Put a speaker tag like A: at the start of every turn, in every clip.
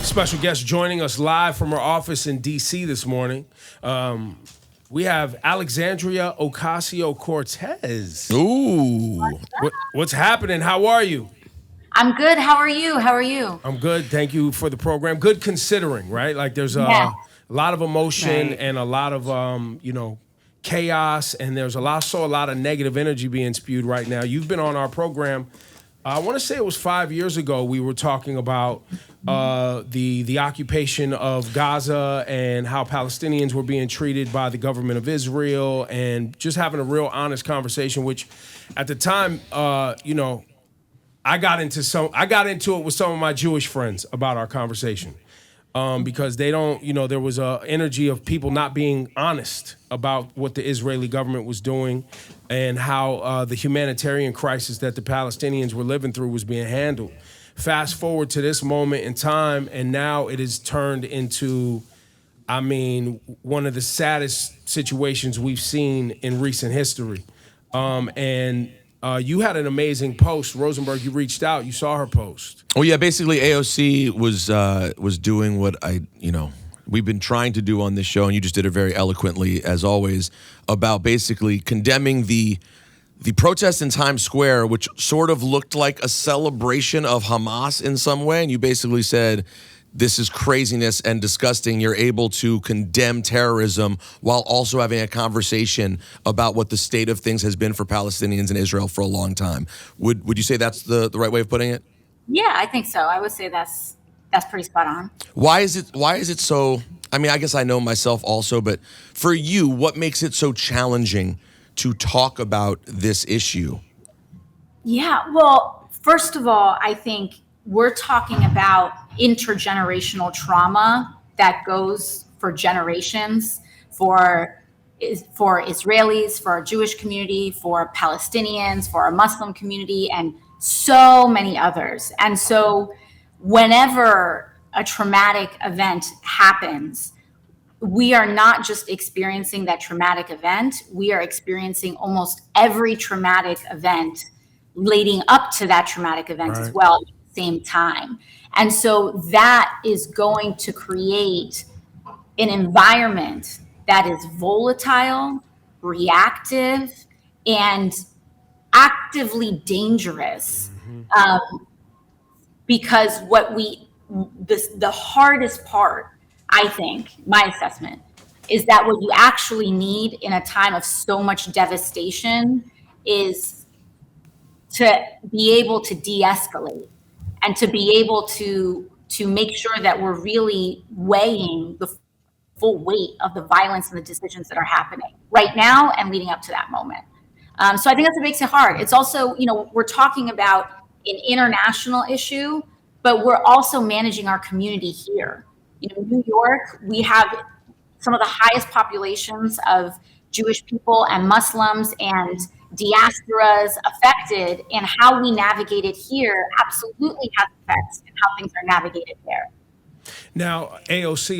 A: Special guest joining us live from our office in D.C. this morning. We have Alexandria Ocasio-Cortez.
B: Ooh.
A: What's happening? How are you?
C: I'm good. How are you? How are you?
A: I'm good. Thank you for the program. Good considering, right? Like there's
C: Yeah.
A: a lot of emotion
C: Right.
A: and a lot of chaos, and there's a lot of negative energy being spewed right now. You've been on our program. I want to say it was 5 years ago. We were talking about the occupation of Gaza and how Palestinians were being treated by the government of Israel, and just having a real honest conversation. Which, at the time, I got into it with some of my Jewish friends about our conversation. Because they don't, there was a energy of people not being honest about what the Israeli government was doing and how the humanitarian crisis that the Palestinians were living through was being handled. Fast forward to this moment in time, and now it is turned into, one of the saddest situations we've seen in recent history. You had an amazing post, Rosenberg. You reached out. You saw her post.
B: Oh yeah, basically AOC was doing what we've been trying to do on this show, and you just did it very eloquently, as always, about basically condemning the protest in Times Square, which sort of looked like a celebration of Hamas in some way, and you basically said, this is craziness and disgusting. You're able to condemn terrorism while also having a conversation about what the state of things has been for Palestinians in Israel for a long time. Would you say that's the right way of putting it?
C: Yeah, I think so. I would say that's pretty spot on.
B: Why is it so? I mean, I guess I know myself also, but for you, what makes it so challenging to talk about this issue?
C: Yeah, well, first of all, I think we're talking about intergenerational trauma that goes for generations, for Israelis, for our Jewish community, for Palestinians, for our Muslim community, and so many others. And so whenever a traumatic event happens, we are not just experiencing that traumatic event, we are experiencing almost every traumatic event leading up to that traumatic event as well at the same time. And so that is going to create an environment that is volatile, reactive, and actively dangerous. Because the hardest part, I think, my assessment, is that what you actually need in a time of so much devastation is to be able to de-escalate and to be able to make sure that we're really weighing the full weight of the violence and the decisions that are happening right now and leading up to that moment. So I think that's what makes it hard. It's also, we're talking about an international issue, but we're also managing our community here. New York, we have some of the highest populations of Jewish people and Muslims and diasporas affected, and how we navigate it here absolutely has effects in how things are navigated there.
A: Now, AOC,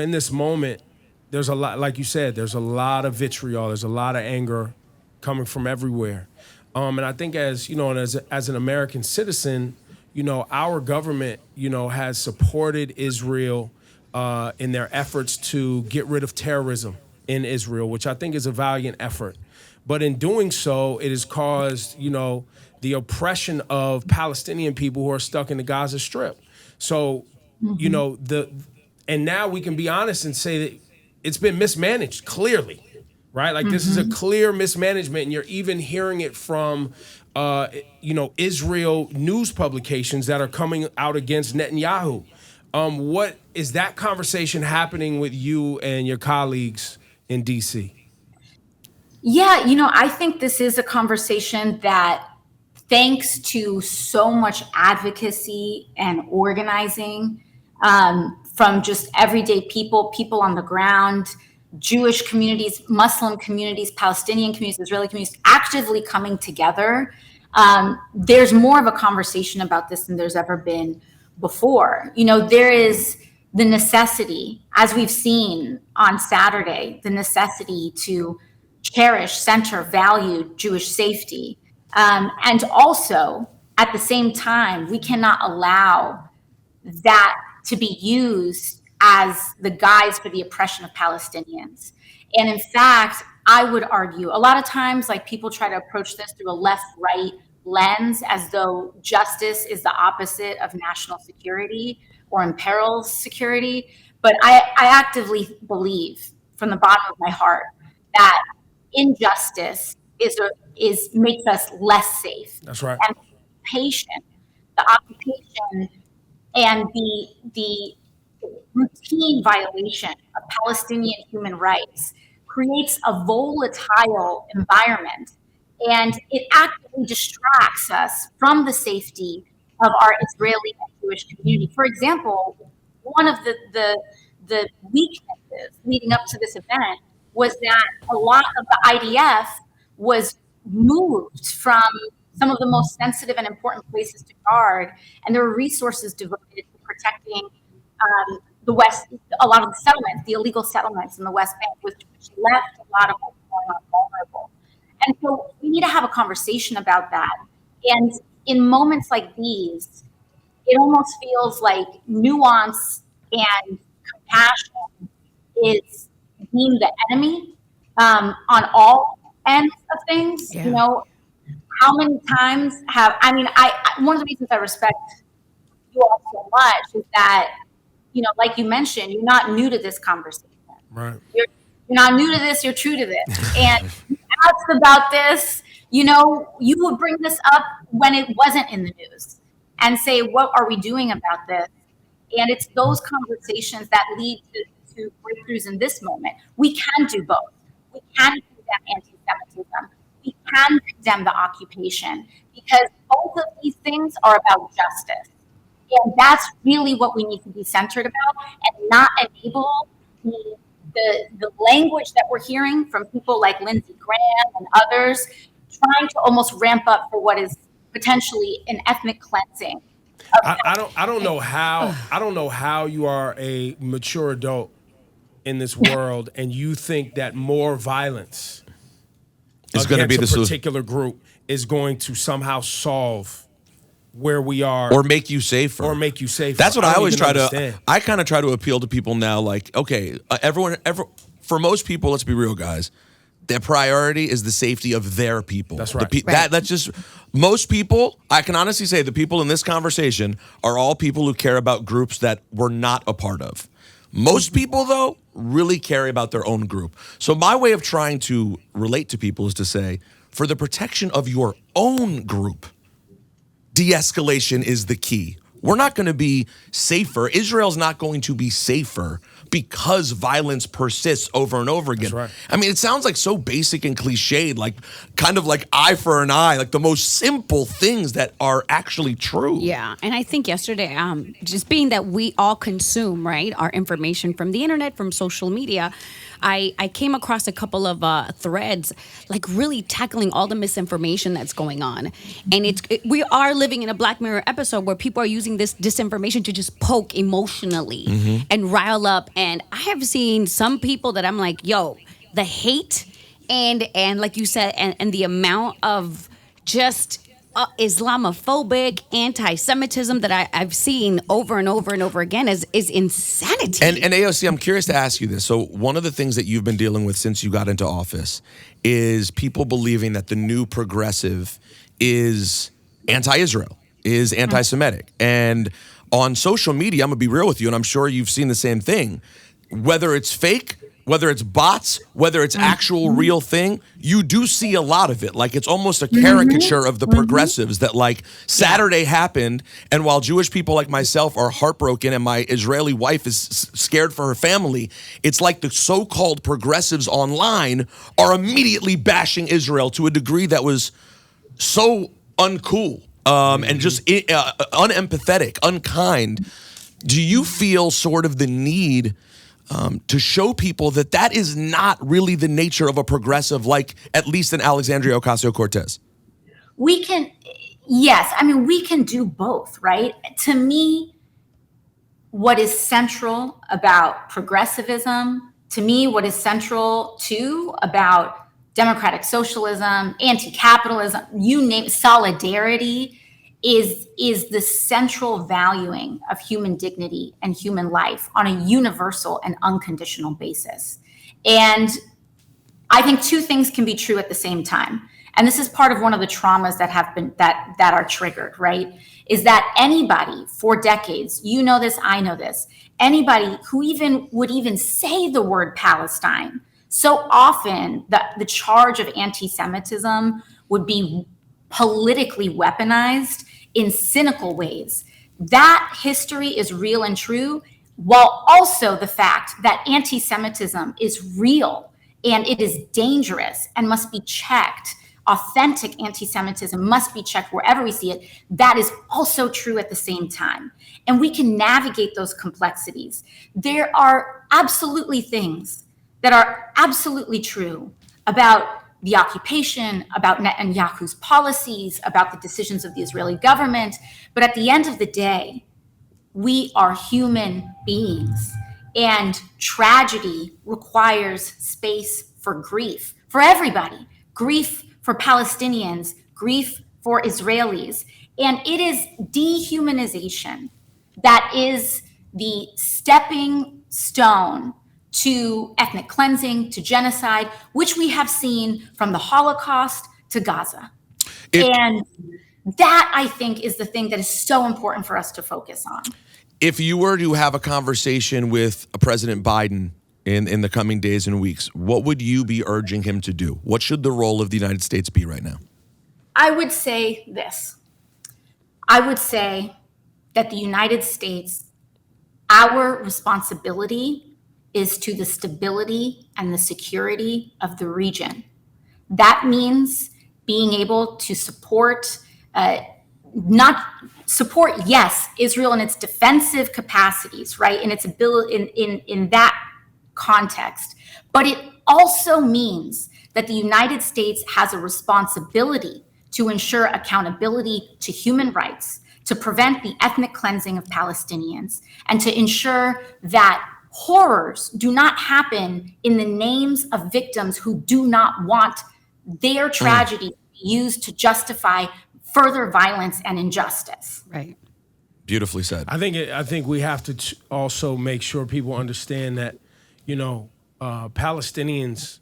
A: in this moment, there's a lot, like you said, there's a lot of vitriol, there's a lot of anger coming from everywhere. And I think as an American citizen, our government, has supported Israel in their efforts to get rid of terrorism in Israel, which I think is a valiant effort. But in doing so, it has caused, the oppression of Palestinian people who are stuck in the Gaza Strip. So, and now we can be honest and say that it's been mismanaged, clearly, right? Like this is a clear mismanagement, and you're even hearing it from, Israel news publications that are coming out against Netanyahu. What is that conversation happening with you and your colleagues in D.C.?
C: Yeah, I think this is a conversation that, thanks to so much advocacy and organizing from just everyday people on the ground, Jewish communities, Muslim communities, Palestinian communities, Israeli communities, actively coming together, there's more of a conversation about this than there's ever been before. There is the necessity, as we've seen on Saturday, the necessity to cherish, center, value Jewish safety. And also, at the same time, we cannot allow that to be used as the guise for the oppression of Palestinians. And in fact, I would argue a lot of times, like, people try to approach this through a left-right lens as though justice is the opposite of national security or imperils security. But I actively believe from the bottom of my heart that injustice is makes us less safe.
A: That's right.
C: And patient, the occupation and the routine violation of Palestinian human rights creates a volatile environment, and it actively distracts us from the safety of our Israeli and Jewish community. For example, one of the weaknesses leading up to this event was that a lot of the IDF was moved from some of the most sensitive and important places to guard, and there were resources devoted to protecting the West, a lot of the settlements, the illegal settlements in the West Bank, which left a lot of what's going on vulnerable. And so we need to have a conversation about that. And in moments like these, it almost feels like nuance and compassion is being the enemy on all ends of things.
D: Yeah.
C: You know, how many times I one of the reasons I respect you all so much is that, you know, like you mentioned, you're not new to this conversation.
A: Right.
C: You're not new to this, you're true to this. And you asked about this, you know, you would bring this up when it wasn't in the news and say, what are we doing about this? And it's those conversations that lead to breakthroughs in this moment. We can do both. We can condemn anti-Semitism. We can condemn the occupation, because both of these things are about justice. And that's really what we need to be centered about, and not enable the language that we're hearing from people like Lindsey Graham and others, trying to almost ramp up for what is potentially an ethnic cleansing.
A: I don't know how you are a mature adult in this world and you think that more violence
B: It's going to be
A: against
B: the
A: a particular group is going to somehow solve where we are
B: or make you safer.
A: That's
B: what I always try
A: understand.
B: I kind of try to appeal to people now, like, okay, for most people, let's be real, guys, their priority is the safety of their people.
A: That's right.
B: That's just, most people, I can honestly say the people in this conversation are all people who care about groups that we're not a part of. Most people, though, really care about their own group. So my way of trying to relate to people is to say, for the protection of your own group, de-escalation is the key. We're not going to be safer. Israel's not going to be safer because violence persists over and over again.
A: That's right.
B: I mean, it sounds like so basic and cliched, like kind of like eye for an eye, like the most simple things that are actually true.
D: Yeah, and I think yesterday, just being that we all consume, right, our information from the internet, from social media, I came across a couple of threads, like really tackling all the misinformation that's going on. And we are living in a Black Mirror episode where people are using this disinformation to just poke emotionally and rile up. And I have seen some people that I'm like, yo, the hate and like you said, and the amount of just Islamophobic, anti-Semitism that I've seen over and over and over again is insanity.
B: And AOC, I'm curious to ask you this. So one of the things that you've been dealing with since you got into office is people believing that the new progressive is anti-Israel, is anti-Semitic. And on social media, I'm going to be real with you, and I'm sure you've seen the same thing. Whether it's fake, whether it's bots, whether it's actual real thing, you do see a lot of it. Like, it's almost a caricature of the progressives that, like, Saturday happened, and while Jewish people like myself are heartbroken and my Israeli wife is scared for her family, it's like the so-called progressives online are immediately bashing Israel to a degree that was so uncool and just unempathetic, unkind. Do you feel sort of the need to show people that is not really the nature of a progressive, like at least an Alexandria Ocasio-Cortez?
C: We can, yes. I mean, we can do both, right? To me, what is central about progressivism, to me, what is central too about democratic socialism, anti-capitalism, you name solidarity, is the central valuing of human dignity and human life on a universal and unconditional basis. And I think two things can be true at the same time. And this is part of one of the traumas that have been that are triggered, right? Is that anybody for decades, you know this, I know this, anybody who would even say the word Palestine, so often the charge of anti-Semitism would be politically weaponized in cynical ways. That history is real and true, while also the fact that anti-Semitism is real and it is dangerous and must be checked. Authentic anti-Semitism must be checked wherever we see it. That is also true at the same time. And we can navigate those complexities. There are absolutely things that are absolutely true about the occupation, about Netanyahu's policies, about the decisions of the Israeli government. But at the end of the day, we are human beings. And tragedy requires space for grief, for everybody. Grief for Palestinians, grief for Israelis. And it is dehumanization that is the stepping stone to ethnic cleansing, to genocide, which we have seen from the Holocaust to Gaza. And that, I think, is the thing that is so important for us to focus on.
B: If you were to have a conversation with President Biden in the coming days and weeks, what would you be urging him to do? What should the role of the United States be right now?
C: I would say this. I would say that the United States, our responsibility is to the stability and the security of the region. That means being able to support, yes, Israel in its defensive capacities, right? In its ability, in that context. But it also means that the United States has a responsibility to ensure accountability to human rights, to prevent the ethnic cleansing of Palestinians, and to ensure that horrors do not happen in the names of victims who do not want their tragedy used to justify further violence and injustice.
D: Right.
B: Beautifully said.
A: I think we have to also make sure people understand that, Palestinians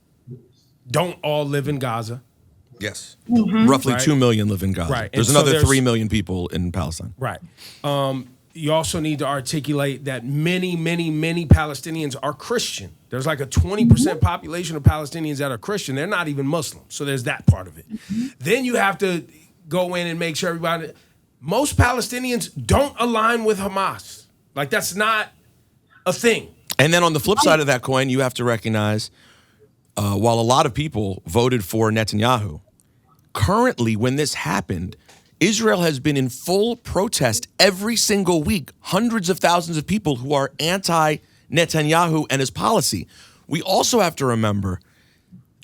A: don't all live in Gaza.
B: Yes. Roughly
A: Right.
B: 2 million live in Gaza.
A: Right.
B: There's
A: And so
B: another
A: there's-
B: 3 million people in Palestine.
A: Right. You also need to articulate that many, many, many Palestinians are Christian. There's like a 20% population of Palestinians that are Christian. They're not even Muslim. So there's that part of it. Then you have to go in and make sure most Palestinians don't align with Hamas. Like, that's not a thing.
B: And then on the flip side of that coin, you have to recognize, while a lot of people voted for Netanyahu, currently when this happened, Israel has been in full protest every single week. Hundreds of thousands of people who are anti-Netanyahu and his policy. We also have to remember,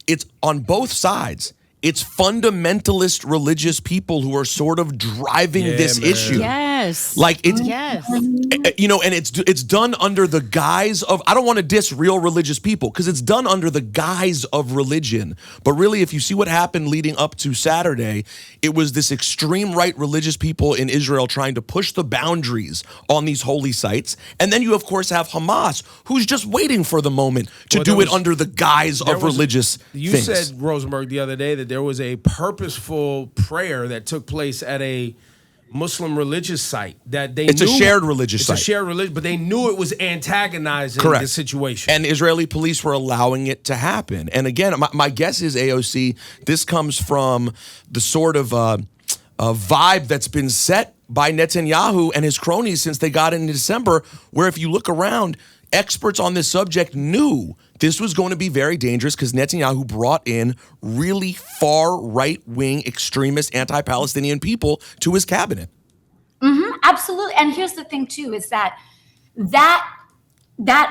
B: it's on both sides. It's fundamentalist religious people who are sort of driving this
A: man.
B: issue.
D: Yes.
B: Like it's,
D: Yes.
B: and it's done under the guise of, I don't want to diss real religious people because it's done under the guise of religion. But really, if you see what happened leading up to Saturday, it was this extreme right religious people in Israel trying to push the boundaries on these holy sites. And then you, of course, have Hamas, who's just waiting for the moment to do it under the guise of religious
A: You
B: things.
A: said, Rosenberg, the other day that there was a purposeful prayer that took place at a Muslim religious site that they
B: It's
A: knew,
B: a shared religious site.
A: It's a shared religion, but they knew it was antagonizing
B: Correct.
A: the situation.
B: And Israeli police were allowing it to happen. And again, my guess is, AOC, this comes from the sort of a vibe that's been set by Netanyahu and his cronies since they got in December, where if you look around, experts on this subject knew this was going to be very dangerous because Netanyahu brought in really far right-wing extremist anti-Palestinian people to his cabinet.
C: Absolutely. And here's the thing too, is that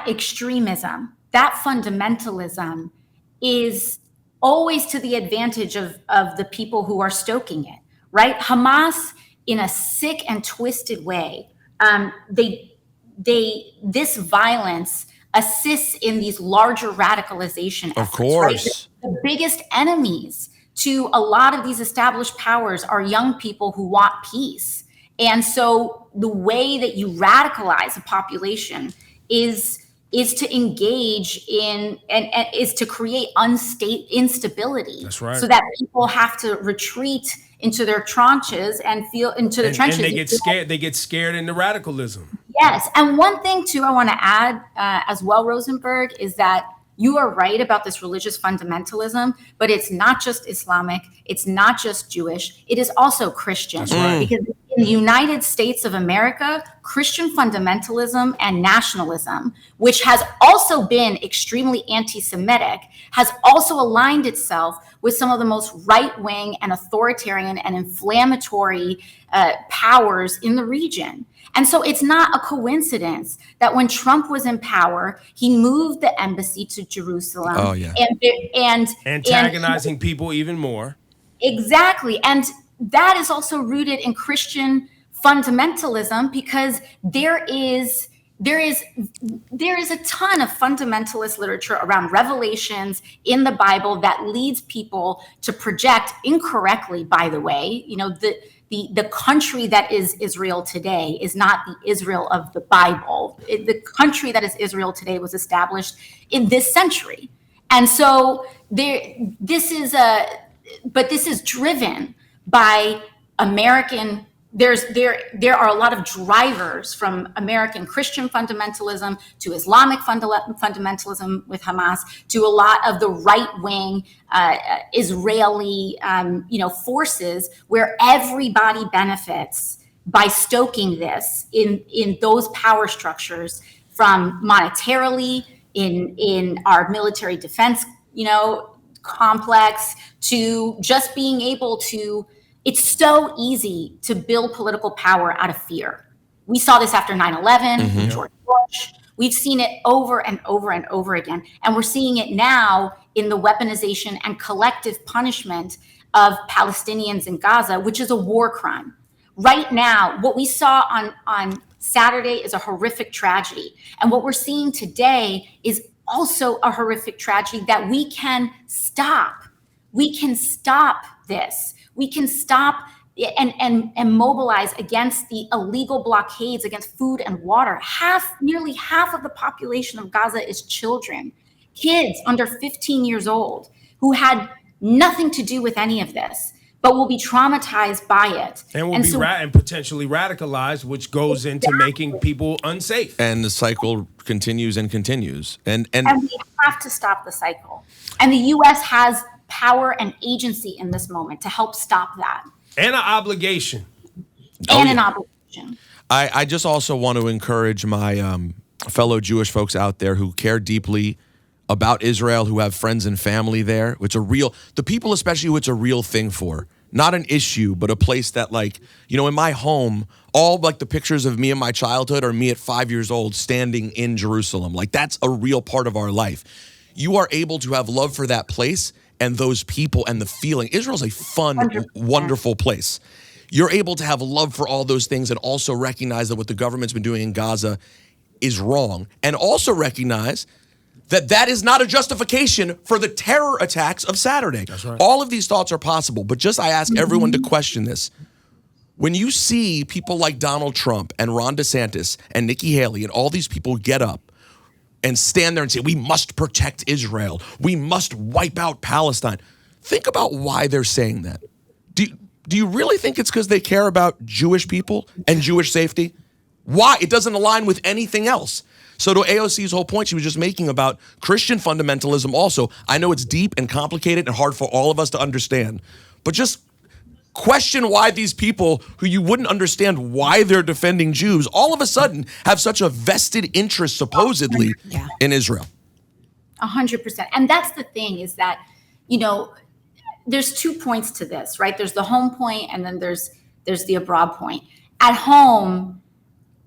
C: extremism, that fundamentalism is always to the advantage of the people who are stoking it, right? Hamas, in a sick and twisted way, this violence assists in these larger radicalization efforts.
B: Of course.
C: Right? The biggest enemies to a lot of these established powers are young people who want peace. And so the way that you radicalize a population is to engage in and is to create instability.
A: That's right.
C: So that people have to retreat into their trenches and feel into the trenches.
A: And they get scared. They get scared into radicalism.
C: Yes. And one thing too, I want to add as well, Rosenberg, is that you are right about this religious fundamentalism, but it's not just Islamic. It's not just Jewish. It is also Christian.
A: That's right.
C: Because in the United States of America, Christian fundamentalism and nationalism, which has also been extremely anti-Semitic, has also aligned itself with some of the most right-wing and authoritarian and inflammatory powers in the region. And so it's not a coincidence that when Trump was in power, he moved the embassy to Jerusalem.
B: Oh, yeah.
C: And
A: antagonizing people even more.
C: Exactly. And that is also rooted in Christian fundamentalism, because there is a ton of fundamentalist literature around revelations in the Bible that leads people to project incorrectly, by the way, the country that is Israel today is not the Israel of the Bible. The country that is Israel today was established in this century. And so this is driven by American. There are a lot of drivers from American Christian fundamentalism to Islamic fundamentalism with Hamas to a lot of the right-wing Israeli forces, where everybody benefits by stoking this in those power structures, from monetarily in our military defense complex, to just being able to. It's so easy to build political power out of fear. We saw this after 9/11, George Bush. We've seen it over and over and over again. And we're seeing it now in the weaponization and collective punishment of Palestinians in Gaza, which is a war crime. Right now, what we saw on Saturday is a horrific tragedy. And what we're seeing today is also a horrific tragedy that we can stop. We can stop this. We can stop and mobilize against the illegal blockades against food and water. Nearly half of the population of Gaza is children, kids under 15 years old, who had nothing to do with any of this, but will be traumatized by it.
A: And will be and potentially radicalized, which goes into making people unsafe.
B: And the cycle continues and continues. And
C: we have to stop the cycle. And the U.S. has power and agency in this moment to help stop that.
A: And an obligation.
C: An obligation.
B: I just also want to encourage my fellow Jewish folks out there who care deeply about Israel, who have friends and family there. The people especially who it's a real thing for. Not an issue, but a place that, in my home, all the pictures of me in my childhood are me at 5 years old standing in Jerusalem. That's a real part of our life. You are able to have love for that place and those people and the feeling. Israel's a fun, 100%. Wonderful place. You're able to have love for all those things and also recognize that what the government's been doing in Gaza is wrong, and also recognize that that is not a justification for the terror attacks of Saturday.
A: That's right.
B: All of these thoughts are possible, but I ask everyone to question this. When you see people like Donald Trump and Ron DeSantis and Nikki Haley and all these people get up and stand there and say, we must protect Israel, we must wipe out Palestine, think about why they're saying that. Do you really think it's because they care about Jewish people and Jewish safety? Why? It doesn't align with anything else. So to AOC's whole point she was just making about Christian fundamentalism also, I know it's deep and complicated and hard for all of us to understand, but just question why these people who you wouldn't understand why they're defending Jews all of a sudden have such a vested interest supposedly in Israel.
C: 100%. And that's the thing, is that, there's 2 points to this, right? There's the home point, and then there's the abroad point. At home,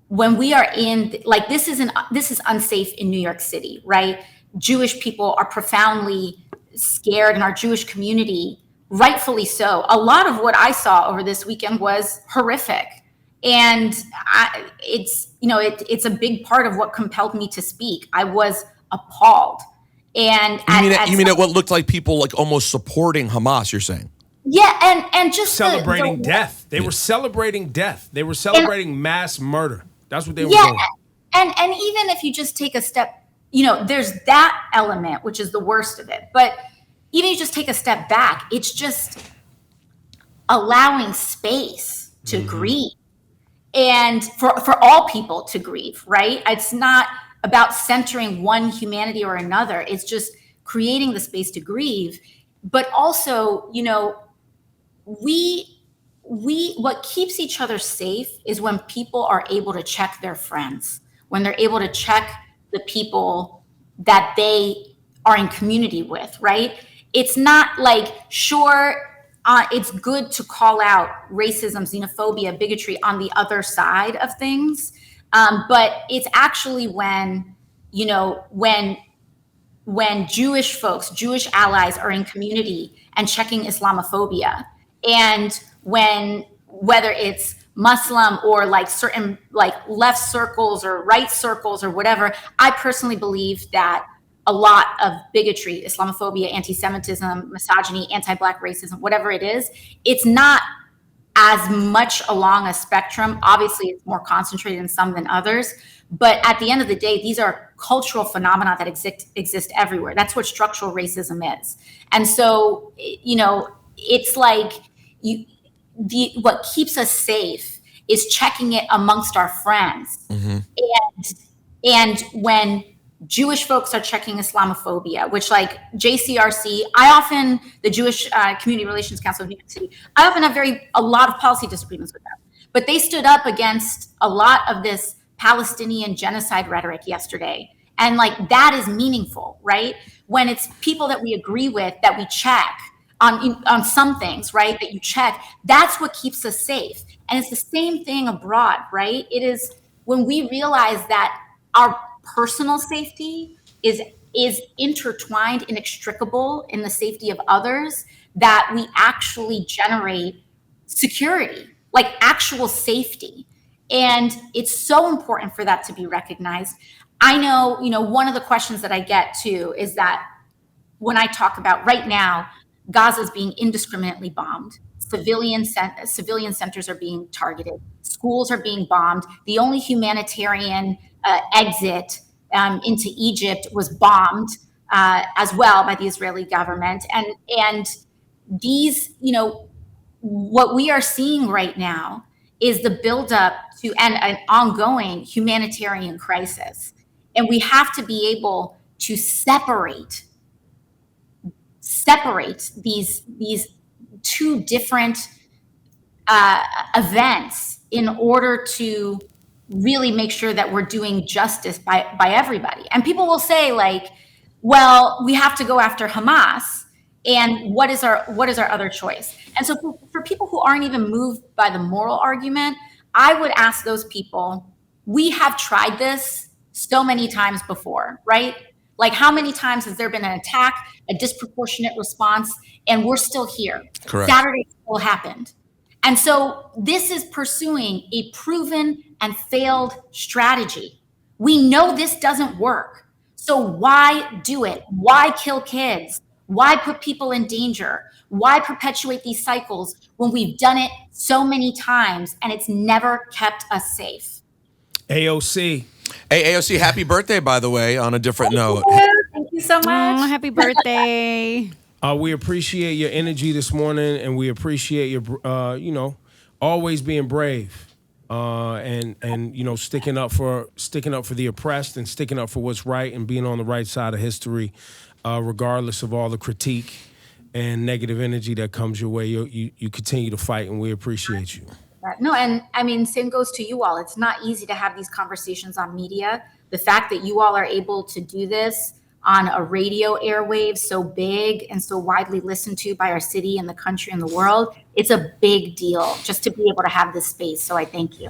C: when we are in, this is unsafe in New York City, right? Jewish people are profoundly scared in our Jewish community, rightfully so. A lot of what I saw over this weekend was horrific. And it's a big part of what compelled me to speak. I was appalled. And
B: You mean at what looked like people like almost supporting Hamas, you're saying?
C: yeah, and just
A: Celebrating death. They were celebrating death. They were celebrating mass murder. That's what they were doing.
C: And even if you just take a step, there's that element, which is the worst of it. But even if you just take a step back, it's just allowing space to grieve, and for all people to grieve, right? It's not about centering one humanity or another. It's just creating the space to grieve. But also, we what keeps each other safe is when people are able to check their friends, when they're able to check the people that they are in community with, right? It's not like, sure, it's good to call out racism, xenophobia, bigotry on the other side of things, but it's actually when Jewish folks, Jewish allies are in community and checking Islamophobia, and whether it's Muslim or like certain like left circles or right circles or whatever, I personally believe that a lot of bigotry, Islamophobia, anti-Semitism, misogyny, anti-Black racism, whatever it is, it's not as much along a spectrum. Obviously, it's more concentrated in some than others. But at the end of the day, these are cultural phenomena that exist everywhere. That's what structural racism is. And so, it's like what keeps us safe is checking it amongst our friends. And when Jewish folks are checking Islamophobia, which like JCRC, the Jewish Community Relations Council of New York City, I often have a lot of policy disagreements with them. But they stood up against a lot of this Palestinian genocide rhetoric yesterday. And like that is meaningful, right? When it's people that we agree with, that we check on some things, right? That you check, that's what keeps us safe. And it's the same thing abroad, right? It is when we realize that our personal safety is intertwined, inextricable in the safety of others, that we actually generate security, like actual safety. And it's so important for that to be recognized. I know, one of the questions that I get too is that when I talk about right now, Gaza is being indiscriminately bombed. Civilian centers are being targeted. Schools are being bombed. The only humanitarian exit into Egypt was bombed as well by the Israeli government. And these, what we are seeing right now is the buildup to an ongoing humanitarian crisis. And we have to be able to separate these two different events in order to really make sure that we're doing justice by everybody. And people will say like, well, we have to go after Hamas, and what is our other choice? And so for people who aren't even moved by the moral argument, I would ask those people, we have tried this so many times before, right? Like how many times has there been an attack, a disproportionate response, and we're still here?
B: Correct.
C: Saturday still happened. And so this is pursuing a proven and failed strategy. We know this doesn't work. So why do it? Why kill kids? Why put people in danger? Why perpetuate these cycles when we've done it so many times and it's never kept us safe?
A: AOC.
B: Hey, AOC, happy birthday, by the way, on a different note.
C: Thank you so much.
D: Oh, happy birthday.
A: We appreciate your energy this morning, and we appreciate your, always being brave, and sticking up for the oppressed and sticking up for what's right and being on the right side of history, regardless of all the critique and negative energy that comes your way. You continue to fight, and we appreciate you.
C: No, and I mean, same goes to you all. It's not easy to have these conversations on media. The fact that you all are able to do this on a radio airwave so big and so widely listened to by our city and the country and the world, it's a big deal just to be able to have this space. So I thank you.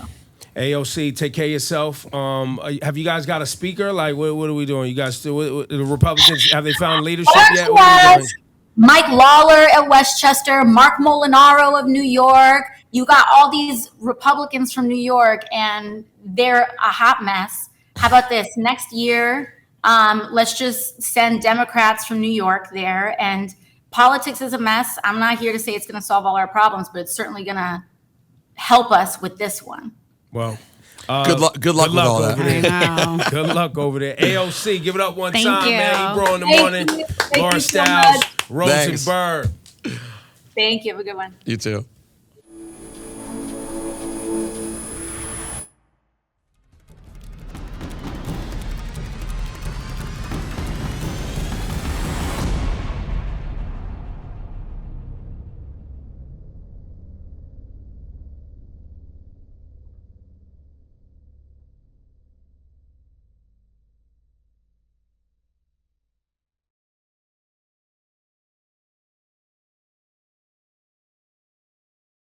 A: AOC, take care of yourself. Have you guys got a speaker? Like, what are we doing? You guys still, the Republicans, have they found leadership yet? What are we doing?
C: Mike Lawler at Westchester, Mark Molinaro of New York. You got all these Republicans from New York, and they're a hot mess. How about this? Next year, Let's just send Democrats from New York there. And politics is a mess. I'm not here to say it's going to solve all our problems, but it's certainly going to help us with this one.
A: Well,
B: Good luck with all that.
A: over there.
D: I know.
A: Good luck over there. AOC, give it up one
D: Thank
A: time,
D: you.
A: man. Ebro in the
C: Thank
A: morning.
C: you. Thank
A: Laura
C: you so
A: Stiles,
C: much.
A: Rosenberg.
C: Thank you. Have a good one.
B: You too.